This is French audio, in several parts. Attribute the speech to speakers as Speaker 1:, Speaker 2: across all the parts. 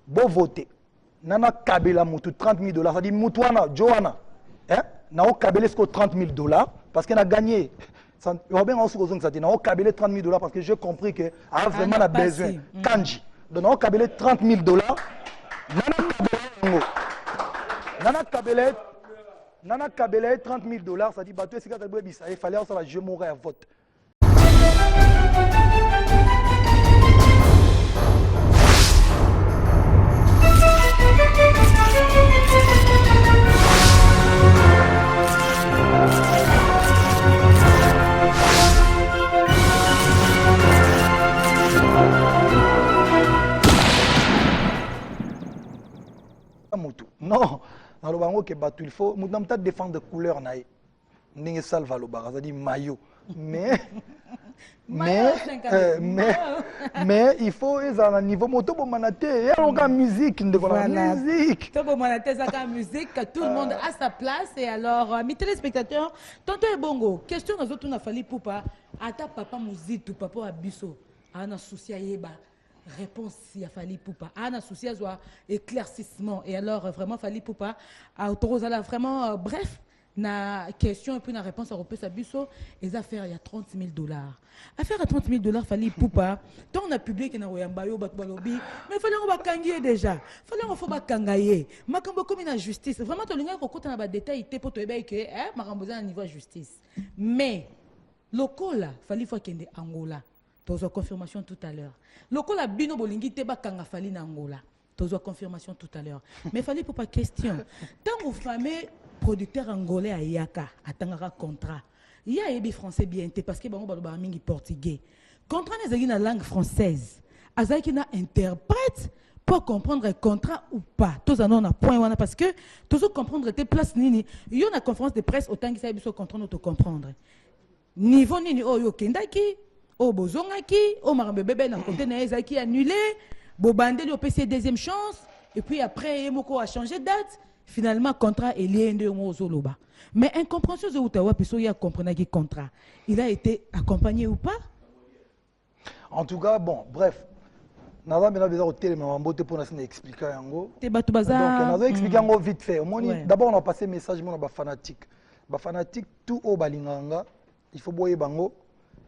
Speaker 1: Bon voter. Nana kabela mutu 30 000 $. Ça dit Moutouana, Johanna. Hein? N'a kabelé 30 000 $. Parce qu'elle a gagné. Robin a aussi besoin de ça. N'a kabelé 30 000 $. Parce que j'ai compris qu'elle a vraiment besoin. Kanji. Donc n'a kabelé 30 000 $. Nana kabelé 30 000 $. Ça dit bateau c'est il fallait ça je mourrai à vote. Non, dans le bango que batu il faut nous n'avons défendre de couleur naïe. N'engé salva le bar, ça dit maillot. Mais il faut être à un niveau moto pour manater. Il y a une musique, musique.
Speaker 2: Tout le musique, tout le monde a sa place. Et alors, mes téléspectateurs, tonton et bongo, question aux autres, on a fallu pour pas. Ata papa musique ou papa abisso, on a souci à yeba. Réponse s'il a fallu pour pas. On a souci à éclaircissement. Et alors, vraiment, fallu pour pas. Vraiment, bref. Na question et puis na réponse à repérer sa biso les affaires il y a 30 000 $. Affaire à 30 000 $, fallait poupa. Tant on a publié que na oyambayo batbalobi, mais fallait on va kangier déjà. Fallait on faut ba kangaye. Makambo comme na justice. Vraiment to linga ko kota na ba détail té poto ebe que makambo za niveau justice. Mais lokola fallait faut kende Angola. Tozo confirmation tout à l'heure. Lokola bino bolingi té ba kanga fallait na Angola. Tozo confirmation tout à l'heure. Mais fallait pour pas question. Tant vous fameux producteur angolais à Yaka, à Tangara contrat. Il y a des français bien, parce que bango baloba mingi portugais. Contrat n'est pas langue française. Azaki na interprète pour comprendre le contrat ou pas. Tous en ont point parce que tous comprendre tes places nini. Il y a une conférence de presse autant que ça biso comprendre auto comprendre. Niveau nini o yo kendaki, o bozongaki, o marambe bébé na côté na ezaki annulé, bobandé le PC deuxième chance et puis après Yemoko a changé de date. Finalement, le contrat est lié à mais incompréhension de Outawa, puis il a compris que le contrat, il a été accompagné ou pas?
Speaker 1: En tout cas, bon, bref. Nous avons besoin de téléphone pour nous expliquer. Donc, nous avons expliqué vite fait. D'abord, on a passé un message aux fanatiques. Les fanatiques, tout au balinganga, il faut boire bango.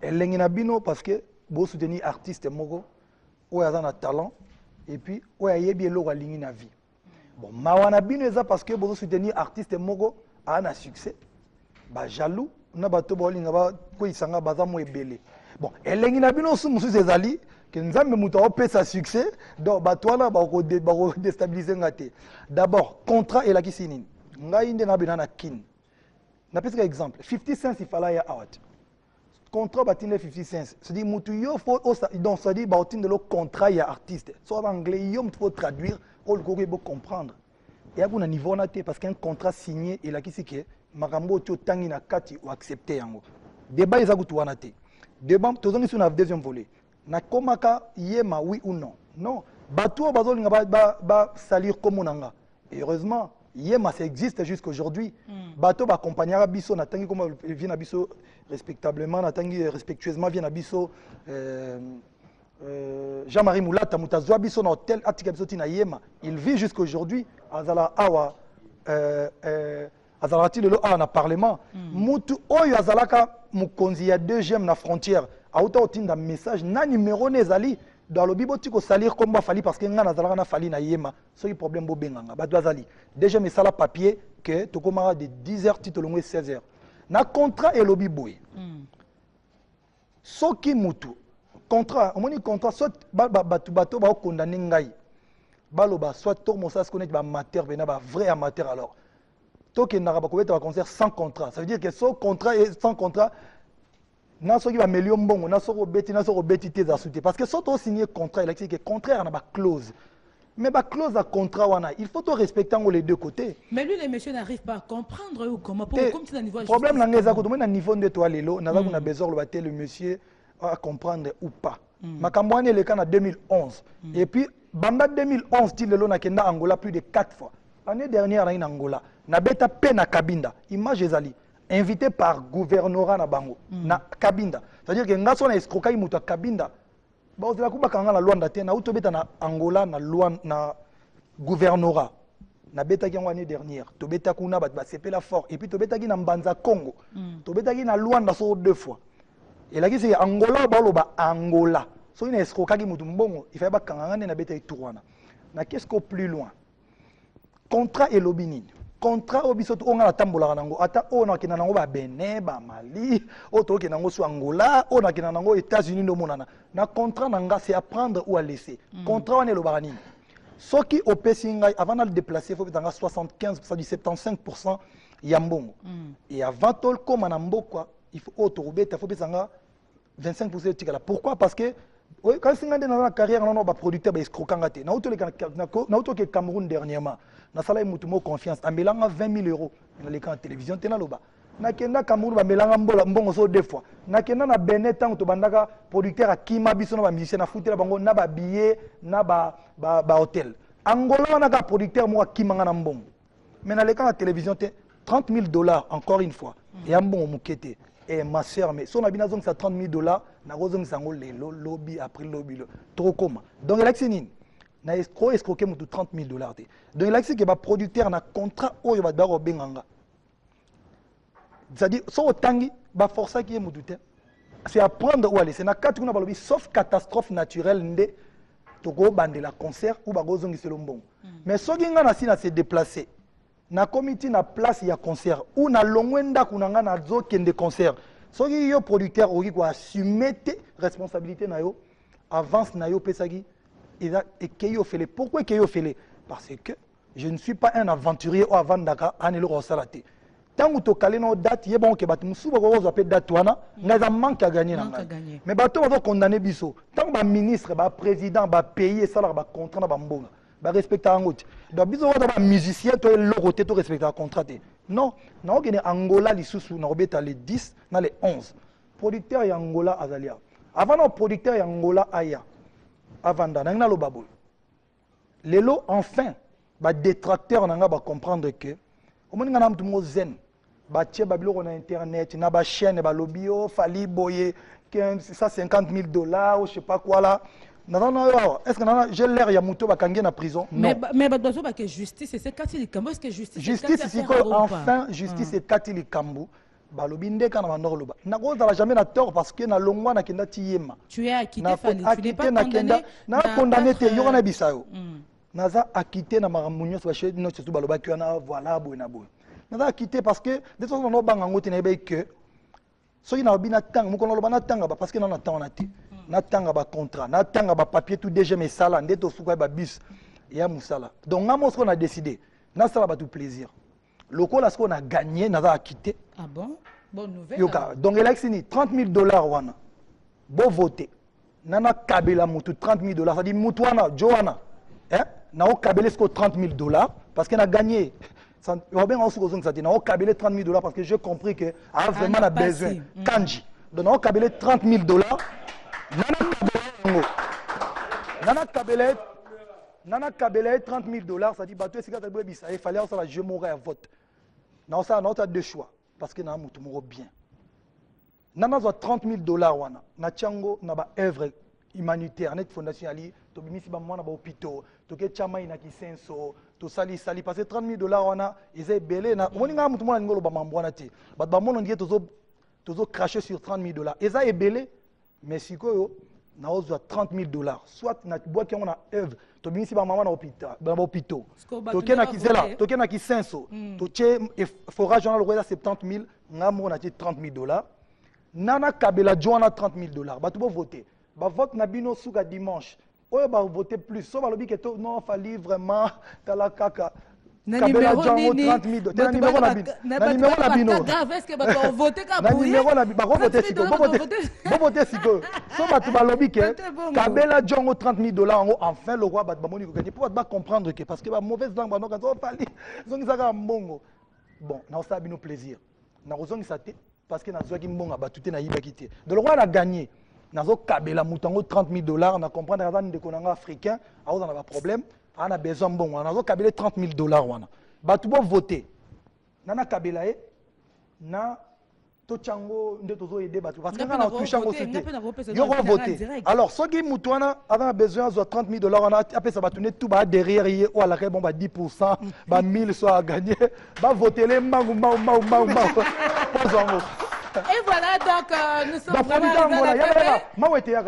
Speaker 1: Et l'engin parce que vous soutenir artiste mogo, ou un talent, et puis ou a bien l'eau à l'ingin vie. Bon, mawana bino eza parce que vous soutenir artiste mogo a un succès. Ba jaloux, na bato bolinga ba ko isanga baza mo ebele. Bon, elengi na bino su musu ezali que nzambe muto opé sa succès, donc bato wana ba ko déstabiliser ngate. D'abord, contrat elaki sinini. Ngai inde na bina na kin. Na pesa exemple, 50 cents il fallait ya out. Contrat batine 50 cents. C'est dit mutu yo faut donc ça dit ba otinde le contrat ya artiste. Soit en anglais yo faut traduire. Il faut comprendre. Il y a un niveau parce qu'un contrat signé, il a qui c'est que Marambo Tangi na kati ou accepté yango. Débat is a good one. Débat, tu as sur la deuxième volet. Na komaka yema oui ou non. Non. Batou bazol ba salir comme onanga. Et heureusement, yema ça existe jusqu'à aujourd'hui. Bateau va accompagner Bisso, na tangi comme vient à Bisso respectablement, na tangi respectueusement vient à Bisso. Jean-Marie Moulata Moutazwa biso na hôtel atika biso tina yema il vit jusqu'aujourd'hui azala awa azala tilo awa na parlement mutu oyo azalaka mukonzi ya deuxième na frontière auta otinda message na numéro nezali dans le bibo tiko salir comme ba fali parce que ngana azalaka na fali na yema so ki problème bo benganga ba azali deuxième sala papier que to komara de 10h titolongwe 16h na contrat et lobi boy soki mutu contrat, on dit contrat, soit bateau va condamner ngai, baloba, soit tout mon sas connaît amateur, vrai amateur alors. Toi qui n'as pas un concert sans contrat, ça veut dire que sans contrat et sans contrat, n'a pas qui va million bon, n'a pas bêti tes assoutés parce que soit on signé contrat, il a dit que contraire n'a pas clause. Mais la clause à contrat, il faut respecter les deux côtés.
Speaker 2: Mais lui, les messieurs n'arrivent pas à comprendre ou comment. Comme tu as niveau
Speaker 1: le problème, c'est que niveau de toi, nous avons besoin de le monsieur. À comprendre ou pas. Makambouane le cas en 2011. Et puis, Banda 2011, il y a Angola plus de 4 fois. L'année dernière, il y a Angola. Na beta pena Kabinda. Image ezali. Invité par gouvernorat na Bango. Na Kabinda. C'est-à-dire que nous avons escroqué Kabinda. ba ozela ku bakanga na Luanda te na utobeta na Angola na Luanda na gouvernorat na betaki yango année dernière tobeta kuna ba sepela fort et puis tobetaki na Mbanza Congo tobetaki na Luanda so 2 fois et là qui c'est Angola ba loba Angola so ina escrokaki mutu mbongo il fallait ba kanga na betaki tourwana na qu'est-ce qu'au plus loin contrat et lobinine contrat obiso to nga tambola nango ata ona kina nango ba Benin ba Mali o to kina nango so Angola ona kina nango États-Unis no monana na contrat nanga c'est à prendre ou à laisser contrat wana lo baranini soki opesi ngai avant de le déplacer faut betanga 75% du 75% ya mbongo et avant tol comme na mbokwa il faut autorobeta faut betanga 25% tikala pourquoi parce que quand singa dans la carrière non ba producteur ba escrocanga te na auto ke Cameroun dernièrement na sala mutu mo confiance amelanga 20 000 euros na les canaux télévision te na loba na kenda Cameroun ba melanga mbongo so 2 fois na kenda na Benin tant to bandaka producteur akima biso na ba musicien na foutela bango na ba billet na ba hôtel Angola na ka producteur mo akimanga na mbongo mais na les canaux télévision te $30,000 encore une fois et un bon mukete. Et ma soeur, mais si on a bien ça $30,000, na rozong sango le lobby après lobby trop comme. Donc il a que na escroqué mutu $30,000. Donc il a que ba producteur na contrat oyo ba daro benganga. C'est-à-dire so otangi ba força qui est mutu te. C'est à prendre ou aller. C'est na quatre kuna ba lobby sauf catastrophe naturelle ndé toko bandela concert ou ba rozong selon. Mais so ginga na si na se déplacer. Na comité na place ya concert ou na longwenda kunanga na zo kende concert soki yo producteur oki ko assumer tes responsabilités na yo avance na yo pesaki et que yo fele pourquoi que yo fele parce que je ne suis pas un aventurier au avant daka anelo ko salate tangu to kale no date ye bon ke bat musuba ko zo appeler date wana ngaza manque à gagner na mais bato va condamner biso tangu ba ministre ba président ba pays ça ba contrat na ba mbonga ba respecter en route donc biso wa ba musicien to le roté to respecter contrat non na okene Angola lisusu na obeta les 10 na les 11 producteur ya Angola azalia avant no producteur ya Angola aya avanda na lo babol lelo enfin ba détracteur na nga ba comprendre que au moins ngana mtu mo zen ba tie ba biloko na internet na ba chaîne ba lobio fali boye $150,000 ou je sais pas quoi là. Est-ce que j'ai l'air ya muto ba kangi na prison? Non.
Speaker 2: Mais ba dozo ba que justice c'est Katili Kambo est-ce que justice
Speaker 1: c'est enfin justice c'est Katili Kambo ba lobinde kana ba norloba. Na ko za jamais na tort parce que na longwa na kenda tiyema.
Speaker 2: Tu es acquitté Fali, tu n'es pas condamné.
Speaker 1: Na condamné te yo na bisayo. Naza acquitté na maramunyo so ba chez no tsu ba loba ki na voilà boy na boy. Naza acquitté parce que de toute façon no banga ngote na be que so ina bina tang mu kono loba na tanga parce que na tanga na te. Na tanga ba contrat na tanga ba papier tout déjà mais sala ndeto suka ba bus ya musala donc ngamo ce qu'on a décidé na sala ba tout plaisir lokola ce qu'on a gagné na za quitter
Speaker 2: ah bon bonne nouvelle
Speaker 1: yoka donc il a signé $30,000 wana bo voter nana kabela mutu $30,000 ça dit mutu wana joana hein na o kabela ce $30,000 parce qu'il a gagné Robin a aussi besoin de ça na o kabela $30,000 parce que j'ai compris que a vraiment a besoin kanji donc na o kabela $30,000 Nana Kabele $30,000 ça dit bateau c'est quand il fallait ça je mourrai à vote. Non ça on a deux choix parce que na mutu moro bien. Nana zo $30,000 wana na chango na ba œuvre humanitaire net fondation ali to bimisi ba mwana ba hôpital to ke chama ina kisenso to sali parce que $30,000 wana ils belé na moninga mutu mwana ngolo ba mambwana te ba mono ndié tozo cracher sur $30,000 eza ebelé mais si quoi na ozo $30,000 soit na bois qui on a œuvre to bimisi ba mama na hôpital to kena kizela to kena kisenso to che forage na lokola 70,000 ngamo na $30,000 nana kabela joana $30,000 ba to voter ba vote na bino suka dimanche oyo ba voter plus so ba lobi que to non fallait vraiment tala kaka
Speaker 2: Kabela Django
Speaker 1: $30,000 na numéro na bino
Speaker 2: grave est-ce que ba voter ka
Speaker 1: na numéro na ba voter siko bo voter siko so ba to ba lobi que Kabela Django $30,000 enfin le roi ba moni ko gagner pour ba comprendre que parce que ba mauvaise langue ba no ka so fali zongi saka mbongo bon na ça bino plaisir na zongi ça te parce que na zoaki mbonga ba tuté na yibaki te de le roi a gagné nazo kabela mutango $30,000 na comprendre que ndeko nanga africain a on a problème on a besoin bon nazo kabela $30,000 wana batu bo voter nana kabela e na Tochango nde tozo aider bato parce que quand on touche yango c'était yo va voter alors soki mutu wana a besoin de 30 000 $, on a appelé ça va tourner tout bas derrière hier ou à la bon 10% ba 1000 soit à gagner va voter les mangu.
Speaker 2: Et voilà, donc nous sommes vraiment arrivés à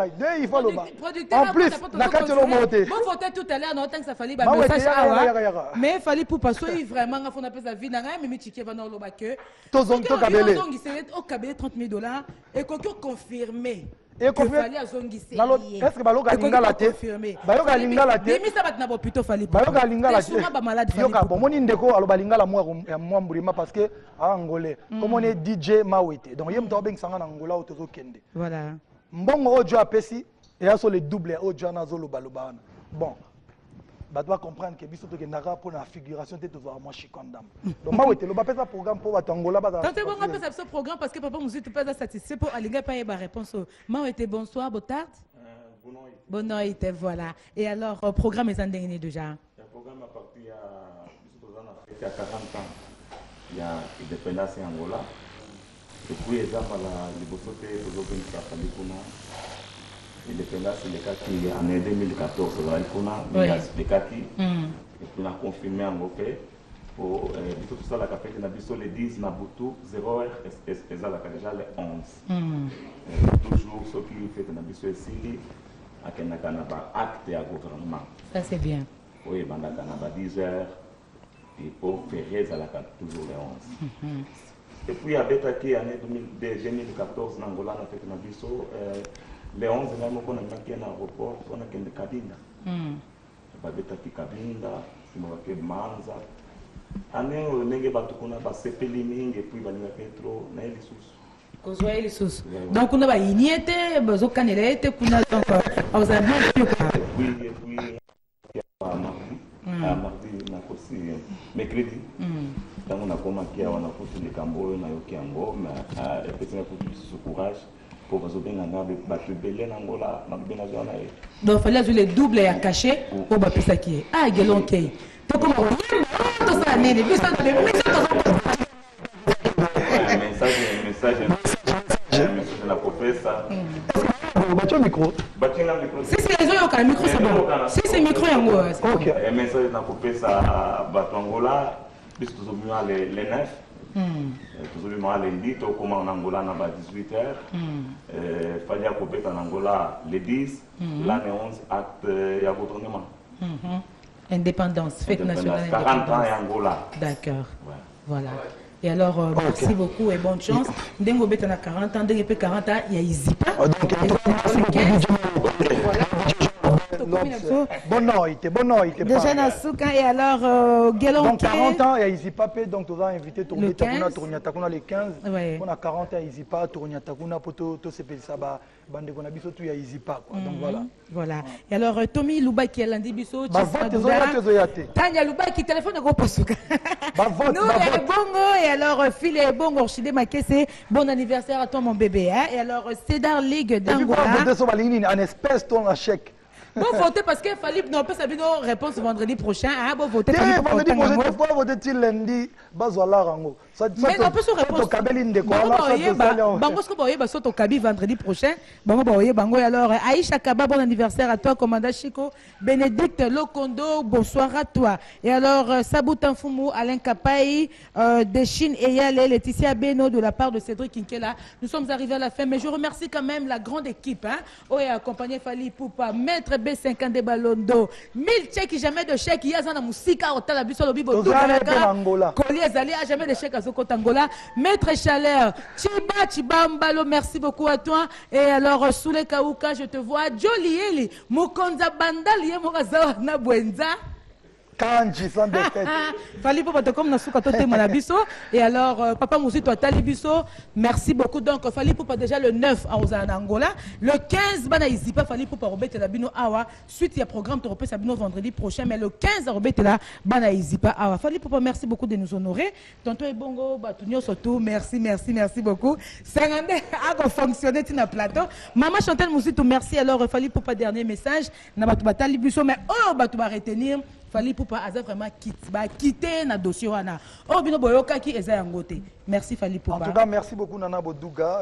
Speaker 1: en plus, la carte de monter.
Speaker 2: Bon, voter tout à l'heure, non, tant que ça fallait, mais il fallait pour passer vraiment, on appelle ça vie, mais Michiki va dans le bac. Donc, il s'est au cabelé 30 000 $, et qu'on confirmé.
Speaker 1: Et confirmé. Est-ce que Baloga linga la tête? Baloga linga la tête.
Speaker 2: Mais ça va t'avoir plutôt fallu.
Speaker 1: Baloga linga la tête.
Speaker 2: Souvent pas malade.
Speaker 1: Yoka bon, mon indeko alo balinga la moi mbulima parce que à angolais. Comme on est DJ Mawete. Donc yem to beng sanga na Angola otozo kende.
Speaker 2: Voilà.
Speaker 1: Mbongo ojo apesi et aso le double ojo na zo loba. Bon. Bah doit comprendre que biso to kendaka pour la figuration te tozo moi chikondam. Donc Mawete lo ba pesa programme pour Angola ba.
Speaker 2: Tant que bon on pesa ce programme parce que papa musique tu pas satisfait pour alinga pas ba réponse. Mawete bonsoir, botard. Bonne nuit, voilà. Et alors programme est en dernier déjà.
Speaker 3: Le programme a parti à 40 ans. Il y a indépendance en Angola. Et puis les hommes la libosote aujourd'hui ça fallait qu'on l'indépendance le cas qui en 2014 là il faut a expliqué et puis on a confirmé en Europé pour tout ça la capitale na biso le 10 na Butu 0h et ça la déjà le 11 toujours ce qui fait na biso ici à Kenaka na ba acte à gouvernement
Speaker 2: ça c'est bien
Speaker 3: oui banda na ba 10h et pour faire ça la toujours le 11 et puis avec qui année 2014 en Angola on a fait na biso le 11 même qu'on a marqué un aéroport on a qu'une cabine ba beta ki cabine simo ke manza année nenge batu kuna ba sepeli mingi et puis ba ninga petro na eli susu
Speaker 2: kozwa eli susu donc on a ba iniete bazo kanelete kuna donc aux amis
Speaker 3: et puis mardi na kosi mercredi tango na koma kia wana kutu le kambo na yoki yango mais petit na kutu su courage pour vous bien en battu belé n'angola na bien zona e
Speaker 2: donc fallait jouer le double et à cacher pour ba pesa qui ah gelon kay to comme to ça nene bisa
Speaker 3: message la professeur
Speaker 1: battu micro
Speaker 2: si c'est les autres le micro c'est bon si c'est micro yango
Speaker 1: OK
Speaker 3: un message na professeur batongola bis to zomia les 9 toujours mal lundi to comme en Angola na ba 18h fallait couper en Angola le 10 l'année 11 acte ya gouvernement
Speaker 2: indépendance fête nationale
Speaker 3: 40 ans en Angola
Speaker 2: d'accord voilà et alors merci beaucoup et bonne chance ndengo beta na 40 ans ndengo pe 40 ans ya izipa
Speaker 1: Bonne nuit.
Speaker 2: Déjà na souka et alors Gelon
Speaker 1: donc 40 ans et Izipa donc tu vas inviter tourner takuna le 15 on a 40 ans Izipa tourner takuna poto to sepelisa ba bande kona biso tu ya Izipa quoi donc
Speaker 2: voilà et alors Tommy Luba qui est lundi biso
Speaker 1: Tanya
Speaker 2: Luba qui téléphone ko pasuka nous les bongo et alors file bongo Orchidée Makese bon anniversaire à toi mon bébé hein et alors Cédar Ligue d'Angola
Speaker 1: en espèce ton chèque.
Speaker 2: Bon voter parce qu'il fallait non pas savoir nos réponses vendredi prochain hein bon voter
Speaker 1: vendredi prochain pourquoi voter lundi bazwala rango
Speaker 2: mais on peut se répondre bango ce que boye baso to kabi vendredi prochain bango boye bango alors Aïcha Kaba bon anniversaire à toi commandant Chico Bénédicte Lokondo bonsoir à toi et alors Saboutan Fumu Alain Kapai de Chine et Yale Laetitia Beno de la part de Cédric Kinkela nous sommes arrivés à la fin mais je remercie quand même la grande équipe hein et accompagné Fali Poupa maître B50 de Balondo 1000 chèques jamais de chèques il y a dans la musique au tala biso lobi bo tout Angola collier zali a jamais de chèques à Sokota Angola maître Chaleur Chiba Mbalo merci beaucoup à toi et alors Soule Kauka je te vois Jolieli Mukonza Bandali mokaza na Bwenza
Speaker 1: Kanji sans défaite.
Speaker 2: Fallait pas comme na souka toté mon biso et alors papa Mousi toi tali biso merci beaucoup donc fallait pas déjà le 9 à Angola le 15 bana izipa fallait pas robete la bino awa suite il y a programme to repé sabino vendredi prochain mais le 15 robete la bana izipa awa fallait pas merci beaucoup de nous honorer tonton Ebongo batunyo surtout merci beaucoup sangande a fonctionner na plateau maman Chantal Mousi tout merci alors fallait pas dernier message na batu batali biso mais batu ba retenir Fali Poupa aza vraiment quitter na dossier wana. Oh bino boyoka ki eza yango te. Merci Fali Poupa.
Speaker 1: En tout cas, merci beaucoup Nana Bodouga.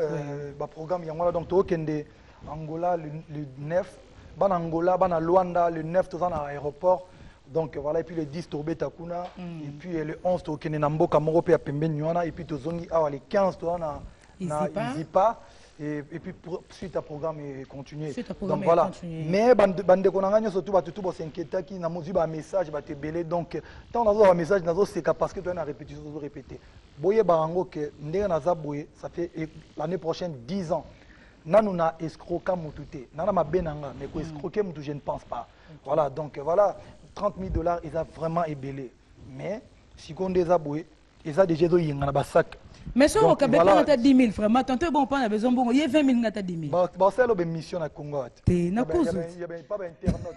Speaker 1: Ba programme yango donc to kende Angola le 9, ban Angola, ban Luanda le 9 tout ça dans l'aéroport. Donc voilà, et puis le 10 Tourbe Takuna, et puis le 11 Tokene Namboka Morope à Pembe Nyuana, et puis Tozongi Awa le 15 tout ça na Izipa. Et puis suite à programme et continuer. Donc voilà. Mais bande konanga surtout tout s'inquiéter qui na mozu ba message ba te belé donc tant on a un message nazo c'est parce que tu as une répétition répéter. Boye barango que ndenge naza boye ça fait l'année prochaine 10 ans. Nanu na escroquer mutute. Nana ma benanga mais ko escroquer mutu je ne pense pas. Voilà donc voilà $30 000 ils a vraiment ébélé. Mais si on des aboué ils a déjà do yinga na ba sac.
Speaker 2: Mais si on a 10 000 vraiment, tantôt bon, on a besoin de 20 000 10 000.
Speaker 1: C'est une mission à Congo.
Speaker 2: Il
Speaker 1: n'y a pas d'internaute.